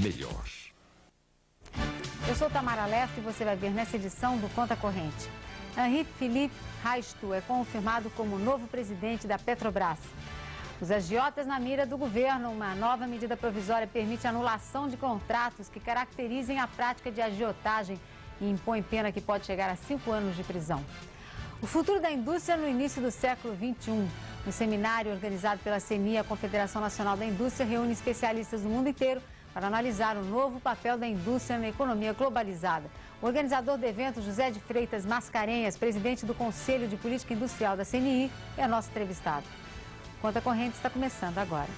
melhor. Eu sou Tamara Leto e você vai ver nessa edição do Conta Corrente. Henri Philippe Raistu é confirmado como novo presidente da Petrobras. Os agiotas na mira do governo, uma nova medida provisória permite a anulação de contratos que caracterizem a prática de agiotagem e impõe pena que pode chegar a 5 anos de prisão. O futuro da indústria no início do século XXI. Um seminário organizado pela CNI, a Confederação Nacional da Indústria, reúne especialistas do mundo inteiro para analisar o novo papel da indústria na economia globalizada. O organizador do evento, José de Freitas Mascarenhas, presidente do Conselho de Política Industrial da CNI, é nosso entrevistado. Conta Corrente está começando agora.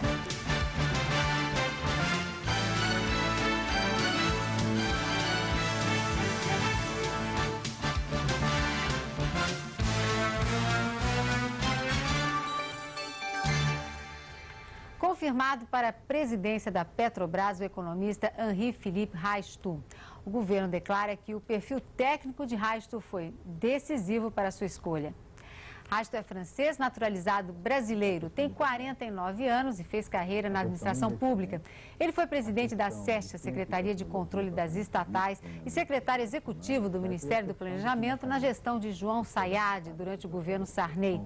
Confirmado para a presidência da Petrobras, o economista Henri Philippe Raistu. O governo declara que o perfil técnico de Raistu foi decisivo para a sua escolha. Raistu é francês, naturalizado brasileiro, tem 49 anos e fez carreira na administração pública. Ele foi presidente da SEST, a Secretaria de Controle das Estatais, e secretário executivo do Ministério do Planejamento na gestão de João Sayad, durante o governo Sarney.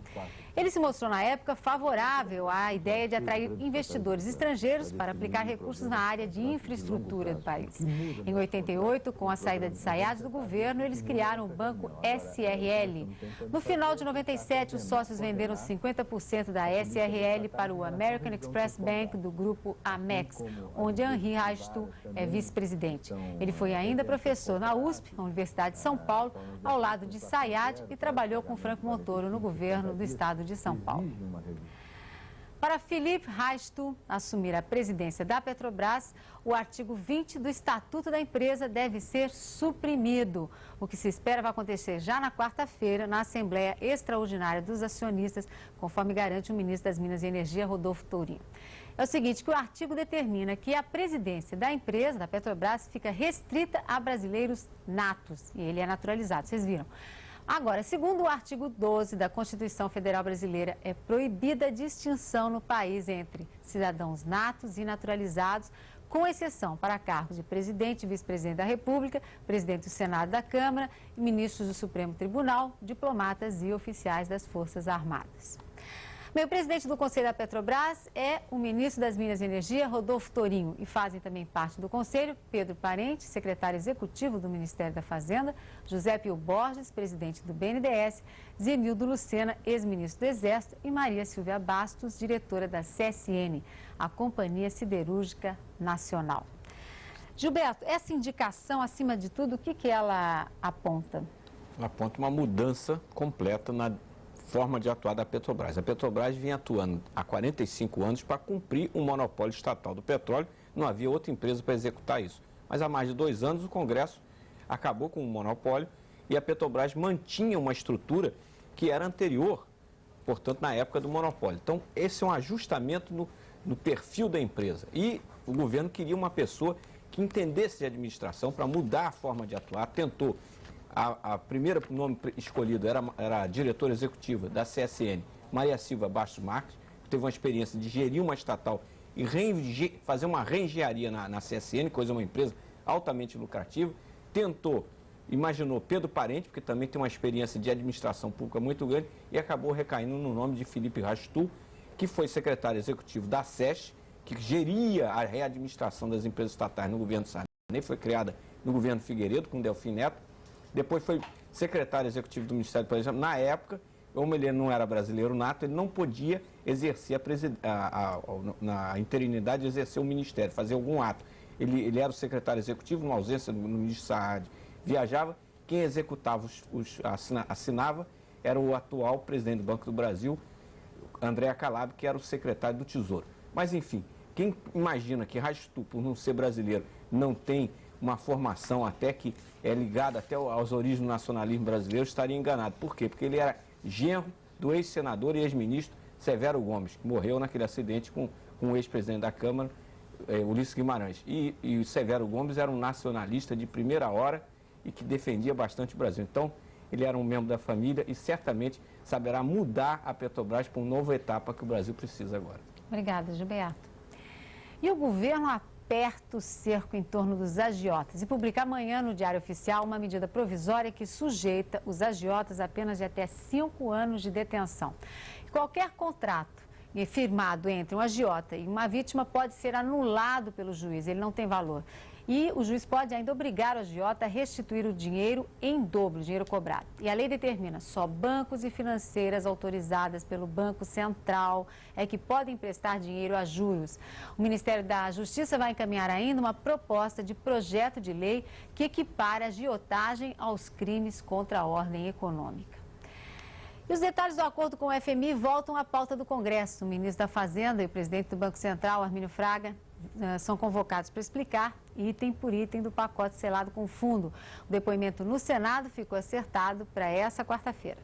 Ele se mostrou na época favorável à ideia de atrair investidores estrangeiros para aplicar recursos na área de infraestrutura do país. Em 88, com a saída de Sayad do governo, eles criaram o banco SRL. No final de 97, os sócios venderam 50% da SRL para o American Express Bank do grupo Amex, onde Henri Raistu é vice-presidente. Ele foi ainda professor na USP, a Universidade de São Paulo, ao lado de Sayad, e trabalhou com Franco Montoro no governo do estado de São Paulo. Para Philippe Raistu assumir a presidência da Petrobras, o artigo 20 do Estatuto da empresa deve ser suprimido. O que se espera vai acontecer já na quarta-feira, na Assembleia Extraordinária dos Acionistas, conforme garante o ministro das Minas e Energia, Rodolfo Tourinho. É o seguinte, que o artigo determina que a presidência da empresa, da Petrobras, fica restrita a brasileiros natos, e ele é naturalizado, vocês viram. Agora, segundo o artigo 12 da Constituição Federal Brasileira, é proibida a distinção no país entre cidadãos natos e naturalizados, com exceção para cargos de presidente e vice-presidente da República, presidente do Senado e da Câmara, ministros do Supremo Tribunal, diplomatas e oficiais das Forças Armadas. Bem, o presidente do Conselho da Petrobras é o ministro das Minas e Energia, Rodolfo Tourinho, e fazem também parte do Conselho Pedro Parente, secretário executivo do Ministério da Fazenda, José Pio Borges, presidente do BNDES, Zenildo Lucena, ex-ministro do Exército, e Maria Silvia Bastos, diretora da CSN, a Companhia Siderúrgica Nacional. Gilberto, essa indicação, acima de tudo, o que ela aponta? Ela aponta uma mudança completa na forma de atuar da Petrobras. A Petrobras vinha atuando há 45 anos para cumprir um monopólio estatal do petróleo. Não havia outra empresa para executar isso. Mas há mais de 2 anos o Congresso acabou com o monopólio e a Petrobras mantinha uma estrutura que era anterior, portanto, na época do monopólio. Então, esse é um ajustamento no perfil da empresa. E o governo queria uma pessoa que entendesse de administração para mudar a forma de atuar, tentou. A primeira nome escolhido era a diretora executiva da CSN, Maria Silvia Bastos Marques, que teve uma experiência de gerir uma estatal e fazer uma reengenharia na CSN, coisa uma empresa altamente lucrativa. Imaginou Pedro Parente, porque também tem uma experiência de administração pública muito grande, e acabou recaindo no nome de Philippe Raistu, que foi secretário executivo da SEST, que geria a readministração das empresas estatais no governo Sarney, foi criada no governo Figueiredo, com Delfim Neto. Depois foi secretário executivo do Ministério do Planejamento. Na época, como ele não era brasileiro nato, ele não podia exercer na interinidade, exercer o ministério, fazer algum ato. Ele era o secretário executivo, numa ausência no ministro Saad, viajava. Quem executava, assinava, era o atual presidente do Banco do Brasil, André Calab, que era o secretário do Tesouro. Mas, enfim, quem imagina que Raistu, por não ser brasileiro, não tem uma formação até que é ligada até às origens do nacionalismo brasileiro, estaria enganado. Por quê? Porque ele era genro do ex-senador e ex-ministro Severo Gomes, que morreu naquele acidente com o ex-presidente da Câmara, Ulisses Guimarães. E o Severo Gomes era um nacionalista de primeira hora e que defendia bastante o Brasil. Então, ele era um membro da família e certamente saberá mudar a Petrobras para uma nova etapa que o Brasil precisa agora. Obrigada, Gilberto. E o governo aperta o cerco em torno dos agiotas e publica amanhã no Diário Oficial uma medida provisória que sujeita os agiotas a apenas de até 5 anos de detenção. Qualquer contrato firmado entre um agiota e uma vítima pode ser anulado pelo juiz, ele não tem valor. E o juiz pode ainda obrigar o agiota a restituir o dinheiro em dobro, o dinheiro cobrado. E a lei determina só bancos e financeiras autorizadas pelo Banco Central é que podem emprestar dinheiro a juros. O Ministério da Justiça vai encaminhar ainda uma proposta de projeto de lei que equipara a agiotagem aos crimes contra a ordem econômica. E os detalhes do acordo com o FMI voltam à pauta do Congresso. O ministro da Fazenda e o presidente do Banco Central, Armínio Fraga, são convocados para explicar item por item do pacote selado com o fundo. O depoimento no Senado ficou acertado para essa quarta-feira.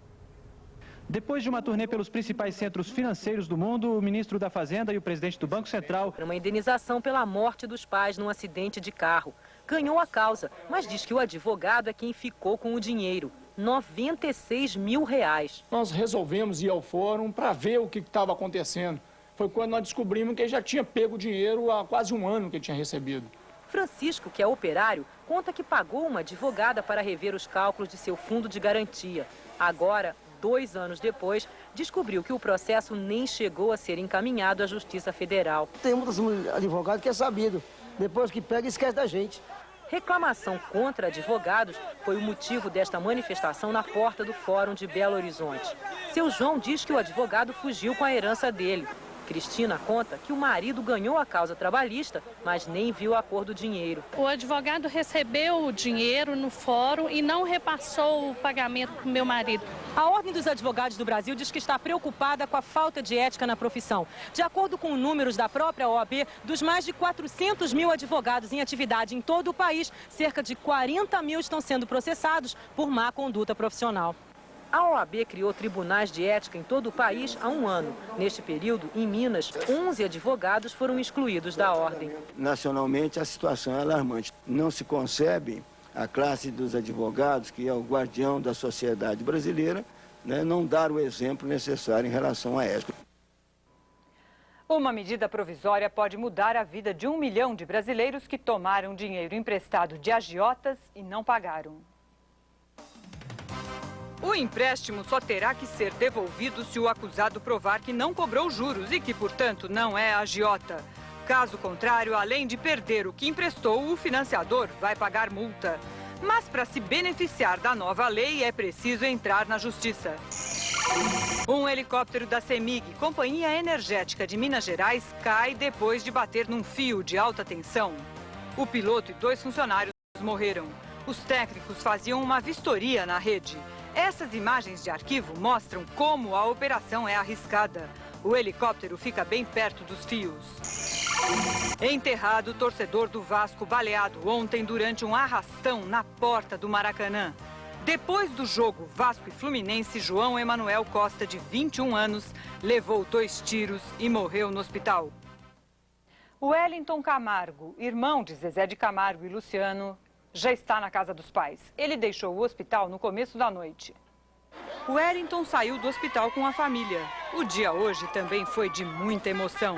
Depois de uma turnê pelos principais centros financeiros do mundo, o ministro da Fazenda e o presidente do Banco Central... Uma indenização pela morte dos pais num acidente de carro. Ganhou a causa, mas diz que o advogado é quem ficou com o dinheiro. R$96 mil. Nós resolvemos ir ao fórum para ver o que estava acontecendo. Foi quando nós descobrimos que ele já tinha pego o dinheiro há quase um ano que ele tinha recebido. Francisco, que é operário, conta que pagou uma advogada para rever os cálculos de seu fundo de garantia. Agora, 2 anos depois, descobriu que o processo nem chegou a ser encaminhado à Justiça Federal. Tem muitos advogados que é sabido, depois que pega, esquece da gente. Reclamação contra advogados foi o motivo desta manifestação na porta do Fórum de Belo Horizonte. Seu João diz que o advogado fugiu com a herança dele. Cristina conta que o marido ganhou a causa trabalhista, mas nem viu a cor do dinheiro. O advogado recebeu o dinheiro no fórum e não repassou o pagamento para o meu marido. A Ordem dos Advogados do Brasil diz que está preocupada com a falta de ética na profissão. De acordo com números da própria OAB, dos mais de 400 mil advogados em atividade em todo o país, cerca de 40 mil estão sendo processados por má conduta profissional. A OAB criou tribunais de ética em todo o país há 1 ano. Neste período, em Minas, 11 advogados foram excluídos da ordem. Nacionalmente, a situação é alarmante. Não se concebe a classe dos advogados, que é o guardião da sociedade brasileira, não dar o exemplo necessário em relação à ética. Uma medida provisória pode mudar a vida de 1 milhão de brasileiros que tomaram dinheiro emprestado de agiotas e não pagaram. O empréstimo só terá que ser devolvido se o acusado provar que não cobrou juros e que, portanto, não é agiota. Caso contrário, além de perder o que emprestou, o financiador vai pagar multa. Mas para se beneficiar da nova lei, é preciso entrar na justiça. Um helicóptero da CEMIG, Companhia Energética de Minas Gerais, cai depois de bater num fio de alta tensão. O piloto e 2 funcionários morreram. Os técnicos faziam uma vistoria na rede. Essas imagens de arquivo mostram como a operação é arriscada. O helicóptero fica bem perto dos fios. Enterrado o torcedor do Vasco baleado ontem durante um arrastão na porta do Maracanã. Depois do jogo Vasco e Fluminense, João Emanuel Costa, de 21 anos, levou 2 tiros e morreu no hospital. O Wellington Camargo, irmão de Zezé de Camargo e Luciano, já está na casa dos pais. Ele deixou o hospital no começo da noite. O Wellington saiu do hospital com a família. O dia hoje também foi de muita emoção.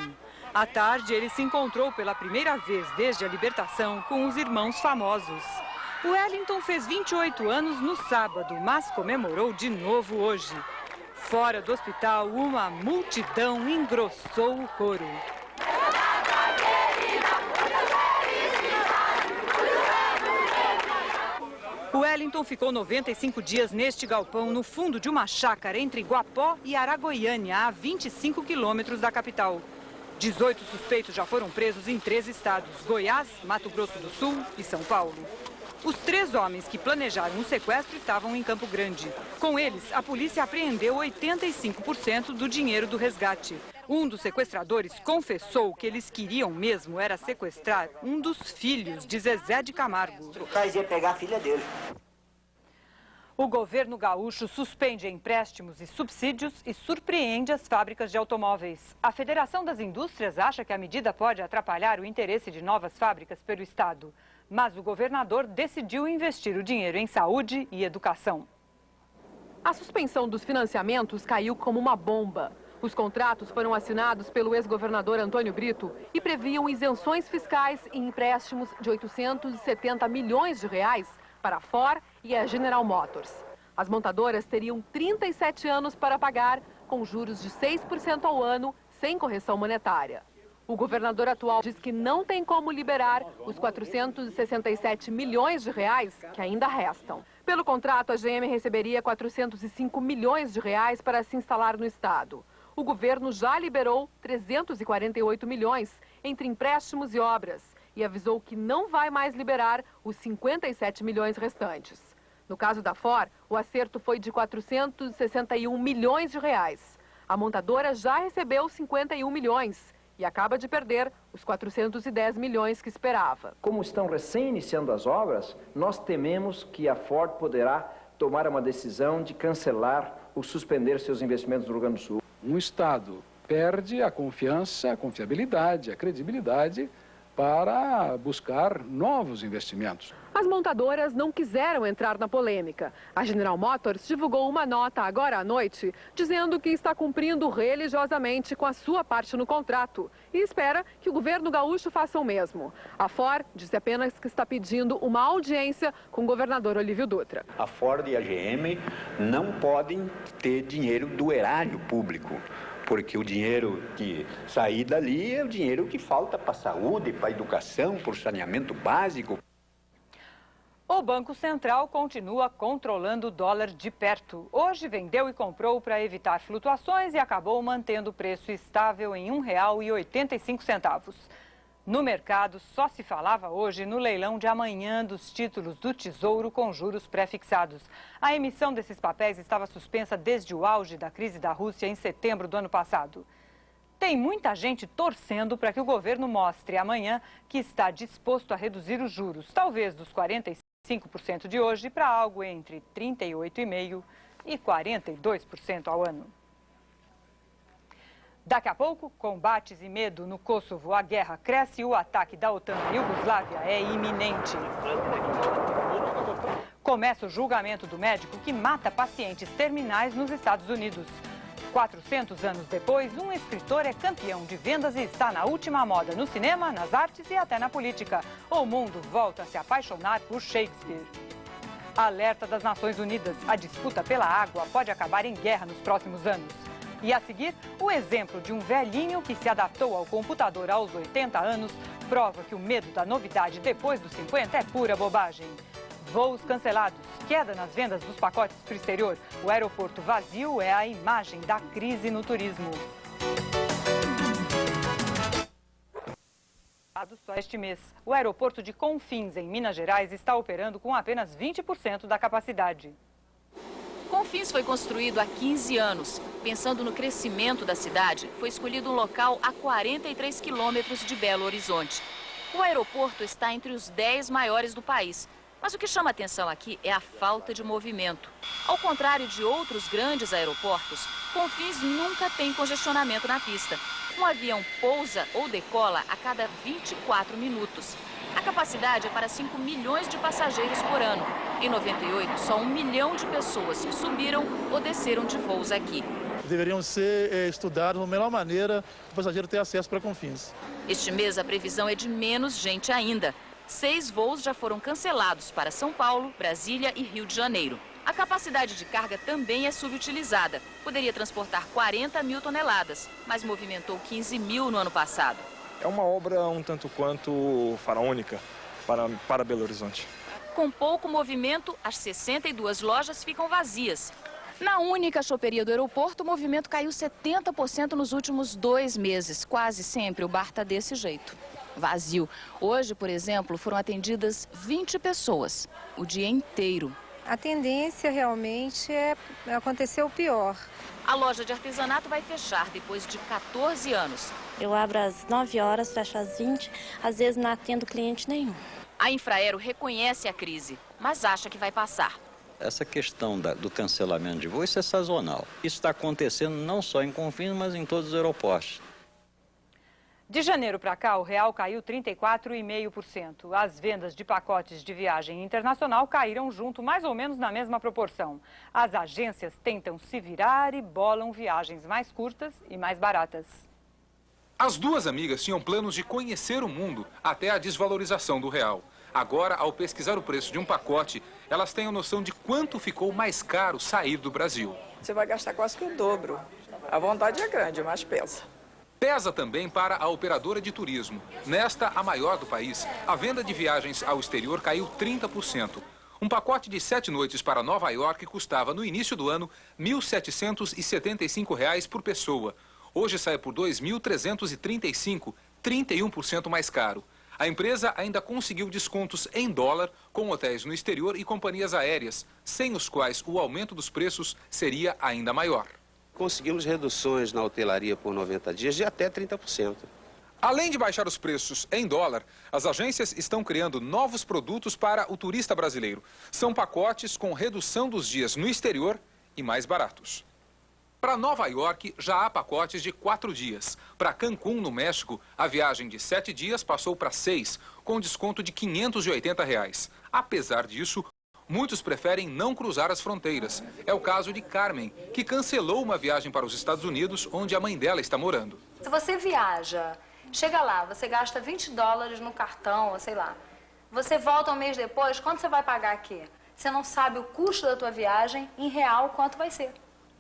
À tarde, ele se encontrou pela primeira vez desde a libertação com os irmãos famosos. O Wellington fez 28 anos no sábado, mas comemorou de novo hoje. Fora do hospital, uma multidão engrossou o coro. O Wellington ficou 95 dias neste galpão, no fundo de uma chácara entre Guapó e Aragoiânia, a 25 quilômetros da capital. 18 suspeitos já foram presos em 3 estados: Goiás, Mato Grosso do Sul e São Paulo. Os 3 homens que planejaram o sequestro estavam em Campo Grande. Com eles, a polícia apreendeu 85% do dinheiro do resgate. Um dos sequestradores confessou que eles queriam mesmo era sequestrar um dos filhos de Zezé de Camargo. O cara ia pegar a filha dele. O governo gaúcho suspende empréstimos e subsídios e surpreende as fábricas de automóveis. A Federação das Indústrias acha que a medida pode atrapalhar o interesse de novas fábricas pelo estado. Mas o governador decidiu investir o dinheiro em saúde e educação. A suspensão dos financiamentos caiu como uma bomba. Os contratos foram assinados pelo ex-governador Antônio Brito e previam isenções fiscais e empréstimos de 870 milhões de reais para a Ford e a General Motors. As montadoras teriam 37 anos para pagar, com juros de 6% ao ano, sem correção monetária. O governador atual diz que não tem como liberar os 467 milhões de reais que ainda restam. Pelo contrato, a GM receberia 405 milhões de reais para se instalar no estado. O governo já liberou 348 milhões entre empréstimos e obras e avisou que não vai mais liberar os 57 milhões restantes. No caso da Ford, o acerto foi de 461 milhões de reais. A montadora já recebeu 51 milhões e acaba de perder os 410 milhões que esperava. Como estão recém-iniciando as obras, nós tememos que a Ford poderá tomar uma decisão de cancelar ou suspender seus investimentos no Rio Grande do Sul. Um Estado perde a confiança, a confiabilidade, a credibilidade para buscar novos investimentos. As montadoras não quiseram entrar na polêmica. A General Motors divulgou uma nota agora à noite, dizendo que está cumprindo religiosamente com a sua parte no contrato e espera que o governo gaúcho faça o mesmo. A Ford disse apenas que está pedindo uma audiência com o governador Olívio Dutra. A Ford e a GM não podem ter dinheiro do erário público, porque o dinheiro que sair dali é o dinheiro que falta para a saúde, para a educação, para o saneamento básico. O Banco Central continua controlando o dólar de perto. Hoje vendeu e comprou para evitar flutuações e acabou mantendo o preço estável em R$ 1,85. No mercado, só se falava hoje no leilão de amanhã dos títulos do Tesouro com juros pré-fixados. A emissão desses papéis estava suspensa desde o auge da crise da Rússia em setembro do ano passado. Tem muita gente torcendo para que o governo mostre amanhã que está disposto a reduzir os juros, talvez dos 45% de hoje para algo entre 38,5% e 42% ao ano. Daqui a pouco, combates e medo no Kosovo, a guerra cresce e o ataque da OTAN na Iugoslávia é iminente. Começa o julgamento do médico que mata pacientes terminais nos Estados Unidos. 400 anos depois, um escritor é campeão de vendas e está na última moda no cinema, nas artes e até na política. O mundo volta a se apaixonar por Shakespeare. Alerta das Nações Unidas: a disputa pela água pode acabar em guerra nos próximos anos. E a seguir, o exemplo de um velhinho que se adaptou ao computador aos 80 anos prova que o medo da novidade depois dos 50 é pura bobagem. Voos cancelados, queda nas vendas dos pacotes para o exterior. O aeroporto vazio é a imagem da crise no turismo. Só este mês, o aeroporto de Confins, em Minas Gerais, está operando com apenas 20% da capacidade. Confins foi construído há 15 anos. Pensando no crescimento da cidade, foi escolhido um local a 43 quilômetros de Belo Horizonte. O aeroporto está entre os 10 maiores do país. Mas o que chama atenção aqui é a falta de movimento. Ao contrário de outros grandes aeroportos, Confins nunca tem congestionamento na pista. Um avião pousa ou decola a cada 24 minutos. A capacidade é para 5 milhões de passageiros por ano. Em 98, só 1 milhão de pessoas subiram ou desceram de voos aqui. Deveriam ser estudados a melhor maneira para o passageiro ter acesso para Confins. Este mês, a previsão é de menos gente ainda. 6 voos já foram cancelados para São Paulo, Brasília e Rio de Janeiro. A capacidade de carga também é subutilizada. Poderia transportar 40 mil toneladas, mas movimentou 15 mil no ano passado. É uma obra um tanto quanto faraônica para Belo Horizonte. Com pouco movimento, as 62 lojas ficam vazias. Na única choperia do aeroporto, o movimento caiu 70% nos últimos 2 meses. Quase sempre o bar está desse jeito, vazio. Hoje, por exemplo, foram atendidas 20 pessoas, o dia inteiro. A tendência realmente é acontecer o pior. A loja de artesanato vai fechar depois de 14 anos. Eu abro às 9 horas, fecho às 20, às vezes não atendo cliente nenhum. A Infraero reconhece a crise, mas acha que vai passar. Essa questão do cancelamento de voo, isso é sazonal. Isso está acontecendo não só em Confins, mas em todos os aeroportos. De janeiro para cá, o real caiu 34,5%. As vendas de pacotes de viagem internacional caíram junto, mais ou menos na mesma proporção. As agências tentam se virar e bolam viagens mais curtas e mais baratas. As duas amigas tinham planos de conhecer o mundo até a desvalorização do real. Agora, ao pesquisar o preço de um pacote, elas têm a noção de quanto ficou mais caro sair do Brasil. Você vai gastar quase que o dobro. A vontade é grande, mas pesa. Pesa também para a operadora de turismo. Nesta, a maior do país, a venda de viagens ao exterior caiu 30%. Um pacote de 7 noites para Nova York custava, no início do ano, R$ 1.775 por pessoa. Hoje sai por R$ 2.335, 31% mais caro. A empresa ainda conseguiu descontos em dólar com hotéis no exterior e companhias aéreas, sem os quais o aumento dos preços seria ainda maior. Conseguimos reduções na hotelaria por 90 dias de até 30%. Além de baixar os preços em dólar, as agências estão criando novos produtos para o turista brasileiro. São pacotes com redução dos dias no exterior e mais baratos. Para Nova York, já há pacotes de 4 dias. Para Cancún, no México, a viagem de 7 dias passou para 6, com desconto de R$ 580. Apesar disso, muitos preferem não cruzar as fronteiras. É o caso de Carmen, que cancelou uma viagem para os Estados Unidos, onde a mãe dela está morando. Se você viaja, chega lá, você gasta $20 no cartão, ou sei lá. Você volta um mês depois, quanto você vai pagar aqui? Você não sabe o custo da tua viagem, em real, quanto vai ser.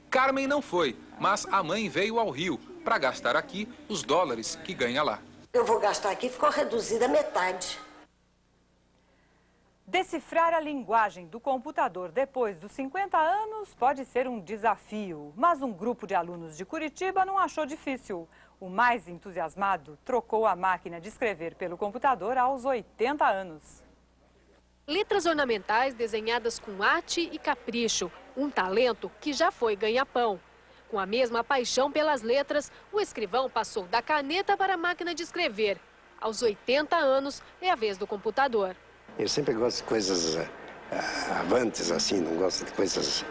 Carmen não foi, mas a mãe veio ao Rio para gastar aqui os dólares que ganha lá. Eu vou gastar aqui, ficou reduzida a metade. Decifrar a linguagem do computador depois dos 50 anos pode ser um desafio, mas um grupo de alunos de Curitiba não achou difícil. O mais entusiasmado trocou a máquina de escrever pelo computador aos 80 anos. Letras ornamentais desenhadas com arte e capricho, um talento que já foi ganha-pão. Com a mesma paixão pelas letras, o escrivão passou da caneta para a máquina de escrever. Aos 80 anos, é a vez do computador. Eu sempre gosto de coisas avantes, assim, não gosto de coisas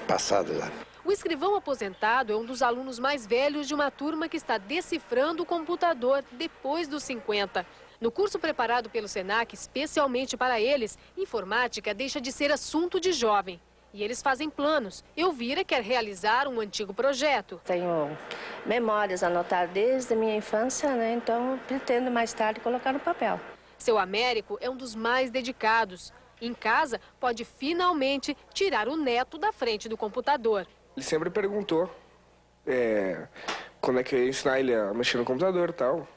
passadas. O escrivão aposentado é um dos alunos mais velhos de uma turma que está decifrando o computador depois dos 50. No curso preparado pelo Senac, especialmente para eles, informática deixa de ser assunto de jovem. E eles fazem planos. Elvira quer realizar um antigo projeto. Tenho memórias anotadas desde a minha infância, né? Então pretendo mais tarde colocar no papel. Seu Américo é um dos mais dedicados. Em casa, pode finalmente tirar o neto da frente do computador. Ele sempre perguntou quando é que eu ia ensinar ele a mexer no computador e tal.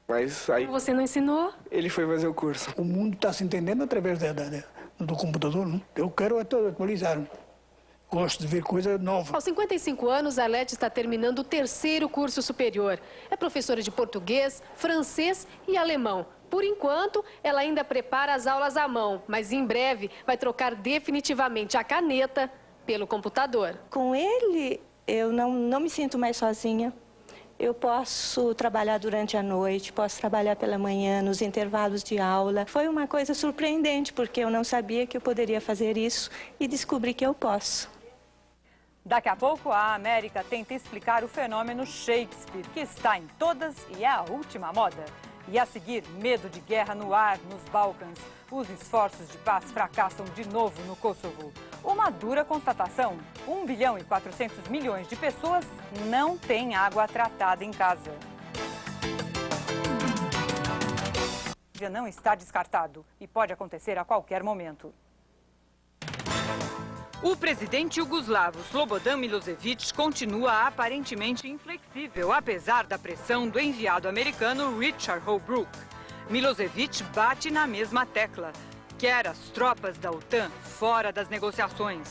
Mas aí... Você não ensinou? Ele foi fazer o curso. O mundo está se entendendo através do computador, né? Eu quero atualizar. Gosto de ver coisa nova. Aos 55 anos, a Lete está terminando o 3º curso superior. É professora de português, francês e alemão. Por enquanto, ela ainda prepara as aulas à mão, mas em breve vai trocar definitivamente a caneta pelo computador. Com ele, eu não me sinto mais sozinha. Eu posso trabalhar durante a noite, posso trabalhar pela manhã, nos intervalos de aula. Foi uma coisa surpreendente, porque eu não sabia que eu poderia fazer isso e descobri que eu posso. Daqui a pouco, a América tenta explicar o fenômeno Shakespeare, que está em todas e é a última moda. E a seguir, medo de guerra no ar nos Balcãs. Os esforços de paz fracassam de novo no Kosovo. Uma dura constatação: 1 bilhão e 400 milhões de pessoas não têm água tratada em casa. Não está descartado e pode acontecer a qualquer momento. O presidente iugoslavo Slobodan Milošević continua aparentemente inflexível, apesar da pressão do enviado americano Richard Holbrooke. Milošević bate na mesma tecla. Quer as tropas da OTAN fora das negociações.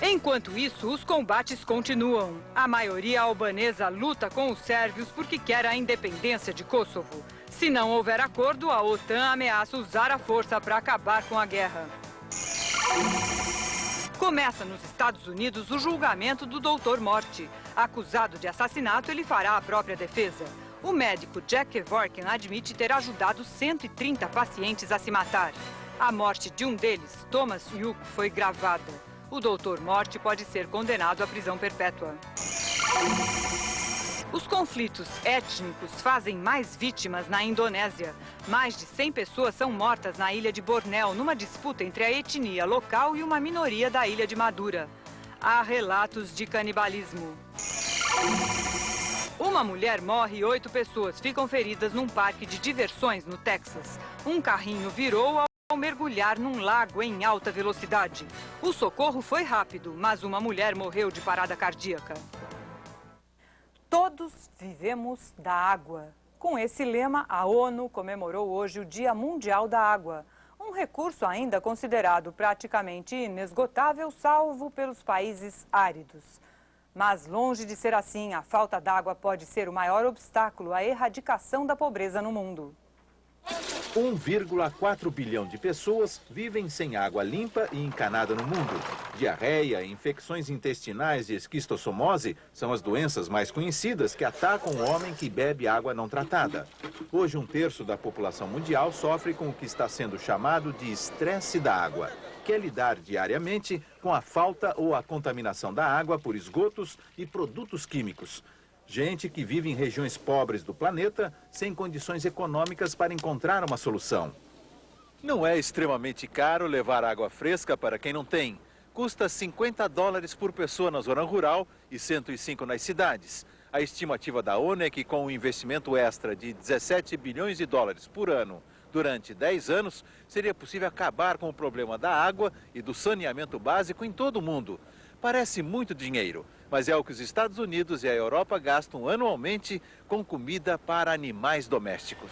Enquanto isso, os combates continuam. A maioria albanesa luta com os sérvios porque quer a independência de Kosovo. Se não houver acordo, a OTAN ameaça usar a força para acabar com a guerra. Começa nos Estados Unidos o julgamento do Dr. Morte. Acusado de assassinato, ele fará a própria defesa. O médico Jack Kevorkian admite ter ajudado 130 pacientes a se matar. A morte de um deles, Thomas Yuk, foi gravada. O Dr. Morte pode ser condenado à prisão perpétua. Os conflitos étnicos fazem mais vítimas na Indonésia. Mais de 100 pessoas são mortas na ilha de Bornéu, numa disputa entre a etnia local e uma minoria da ilha de Madura. Há relatos de canibalismo. Uma mulher morre e 8 pessoas ficam feridas num parque de diversões no Texas. Um carrinho virou ao mergulhar num lago em alta velocidade. O socorro foi rápido, mas uma mulher morreu de parada cardíaca. Todos vivemos da água. Com esse lema, a ONU comemorou hoje o Dia Mundial da Água. Um recurso ainda considerado praticamente inesgotável, salvo pelos países áridos. Mas longe de ser assim, a falta d'água pode ser o maior obstáculo à erradicação da pobreza no mundo. 1,4 bilhão de pessoas vivem sem água limpa e encanada no mundo. Diarreia, infecções intestinais e esquistossomose são as doenças mais conhecidas que atacam o homem que bebe água não tratada. Hoje, 1/3 da população mundial sofre com o que está sendo chamado de estresse da água, que é lidar diariamente com a falta ou a contaminação da água por esgotos e produtos químicos. Gente que vive em regiões pobres do planeta, sem condições econômicas para encontrar uma solução. Não é extremamente caro levar água fresca para quem não tem. Custa $50 por pessoa na zona rural e 105 nas cidades. A estimativa da ONU é que com um investimento extra de 17 bilhões de dólares por ano durante 10 anos, seria possível acabar com o problema da água e do saneamento básico em todo o mundo. Parece muito dinheiro, mas é o que os Estados Unidos e a Europa gastam anualmente com comida para animais domésticos.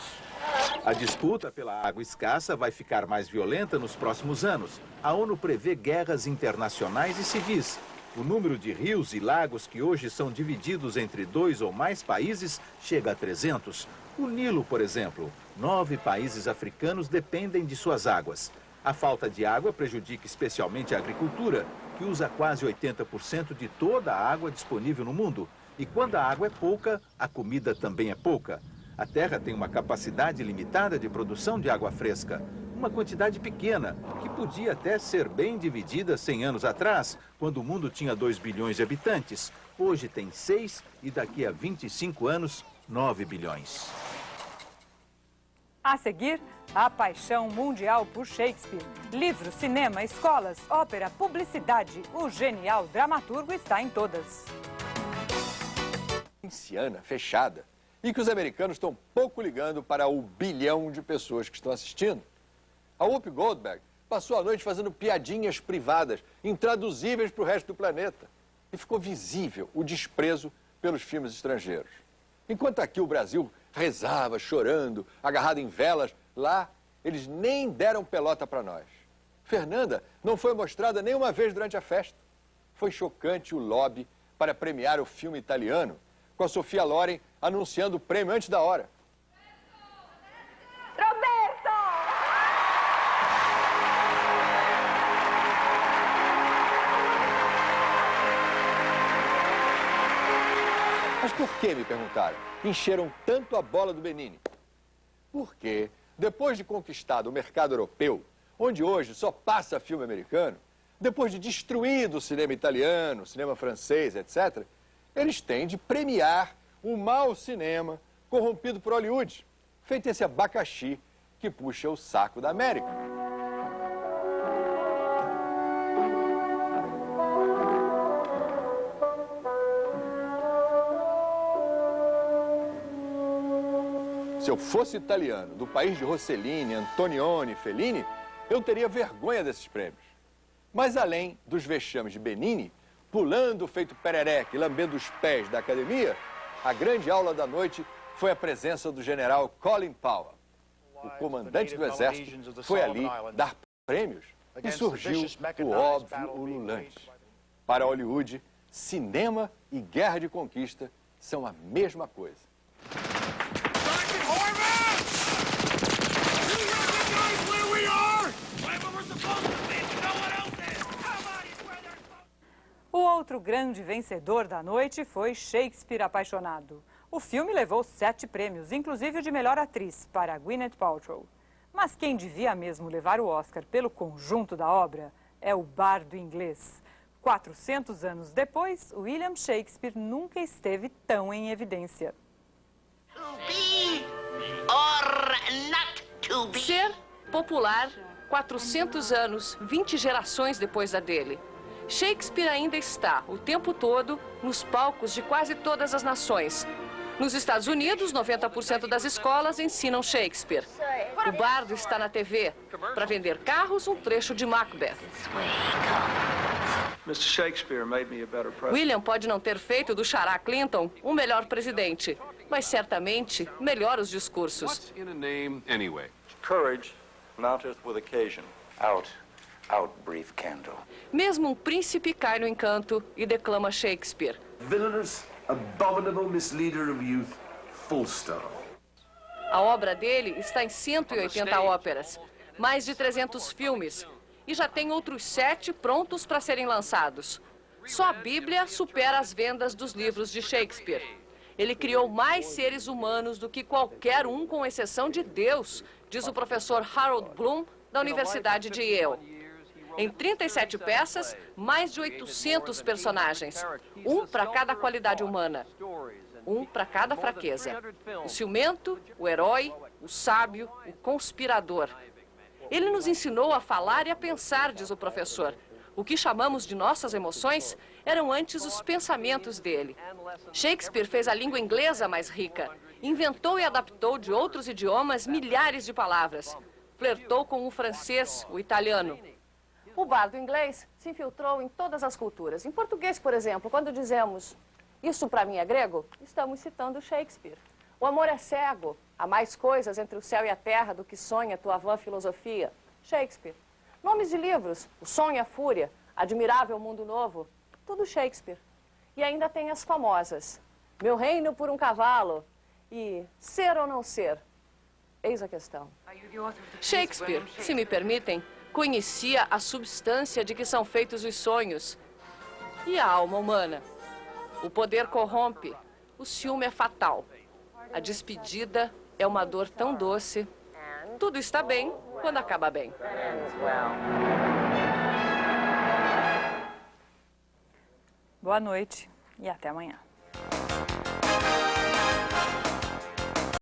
A disputa pela água escassa vai ficar mais violenta nos próximos anos. A ONU prevê guerras internacionais e civis. O número de rios e lagos que hoje são divididos entre 2 ou mais países chega a 300. O Nilo, por exemplo, 9 países africanos dependem de suas águas. A falta de água prejudica especialmente a agricultura, que usa quase 80% de toda a água disponível no mundo. E quando a água é pouca, a comida também é pouca. A Terra tem uma capacidade limitada de produção de água fresca. Uma quantidade pequena, que podia até ser bem dividida 100 anos atrás, quando o mundo tinha 2 bilhões de habitantes. Hoje tem 6 e daqui a 25 anos, 9 bilhões. A seguir, a paixão mundial por Shakespeare. Livros, cinema, escolas, ópera, publicidade. O genial dramaturgo está em todas. Anciana, fechada, e que os americanos estão pouco ligando para o bilhão de pessoas que estão assistindo. A Whoopi Goldberg passou a noite fazendo piadinhas privadas, intraduzíveis para o resto do planeta. E ficou visível o desprezo pelos filmes estrangeiros. Enquanto aqui o Brasil rezava, chorando, agarrado em velas, lá eles nem deram pelota para nós. Fernanda não foi mostrada nenhuma vez durante a festa. Foi chocante o lobby para premiar o filme italiano, com a Sofia Loren anunciando o prêmio antes da hora. Roberto! Mas por que, me perguntaram, encheram tanto a bola do Benigni? Porque, depois de conquistado o mercado europeu, onde hoje só passa filme americano, depois de destruído o cinema italiano, o cinema francês, etc., eles têm de premiar o mau cinema corrompido por Hollywood, feito esse abacaxi que puxa o saco da América. Se eu fosse italiano, do país de Rossellini, Antonioni, Fellini, eu teria vergonha desses prêmios. Mas além dos vexames de Benigni, pulando feito perereca e lambendo os pés da academia, a grande aula da noite foi a presença do general Colin Powell. O comandante do exército foi ali dar prêmios e surgiu o óbvio ululante. Para Hollywood, cinema e guerra de conquista são a mesma coisa. O outro grande vencedor da noite foi Shakespeare Apaixonado. O filme levou 7 prêmios, inclusive o de melhor atriz, para Gwyneth Paltrow. Mas quem devia mesmo levar o Oscar pelo conjunto da obra é o bardo inglês. 400 anos depois, William Shakespeare nunca esteve tão em evidência. Ser popular, 400 anos, 20 gerações depois da dele. Shakespeare ainda está, o tempo todo, nos palcos de quase todas as nações. Nos Estados Unidos, 90% das escolas ensinam Shakespeare. O bardo está na TV. Para vender carros, um trecho de Macbeth. William pode não ter feito do xará Clinton um melhor presidente, mas certamente melhora os discursos. Courage mounteth with occasion. Out breathe candle. Mesmo um príncipe cai no encanto e declama Shakespeare. Villainous, abominable misleader of youth, full stop. A obra dele está em 180 óperas, mais de 300 filmes, e já tem outros 7 prontos para serem lançados. Só a Bíblia supera as vendas dos livros de Shakespeare. Ele criou mais seres humanos do que qualquer um, com exceção de Deus, diz o professor Harold Bloom, da Universidade de Yale. Em 37 peças, mais de 800 personagens. Um para cada qualidade humana. Um para cada fraqueza. O ciumento, o herói, o sábio, o conspirador. Ele nos ensinou a falar e a pensar, diz o professor. O que chamamos de nossas emoções eram antes os pensamentos dele. Shakespeare fez a língua inglesa mais rica. Inventou e adaptou de outros idiomas milhares de palavras. Flertou com o francês, o italiano. O bardo inglês se infiltrou em todas as culturas. Em português, por exemplo, quando dizemos "isso para mim é grego", estamos citando Shakespeare. O amor é cego. Há mais coisas entre o céu e a terra do que sonha tua vã filosofia. Shakespeare. Nomes de livros: O Sonho e a Fúria, Admirável Mundo Novo, tudo Shakespeare. E ainda tem as famosas: Meu Reino por um Cavalo e Ser ou Não Ser. Eis a questão. Shakespeare, se me permitem, conhecia a substância de que são feitos os sonhos e a alma humana. O poder corrompe, o ciúme é fatal. A despedida é uma dor tão doce. Tudo está bem quando acaba bem. Boa noite e até amanhã.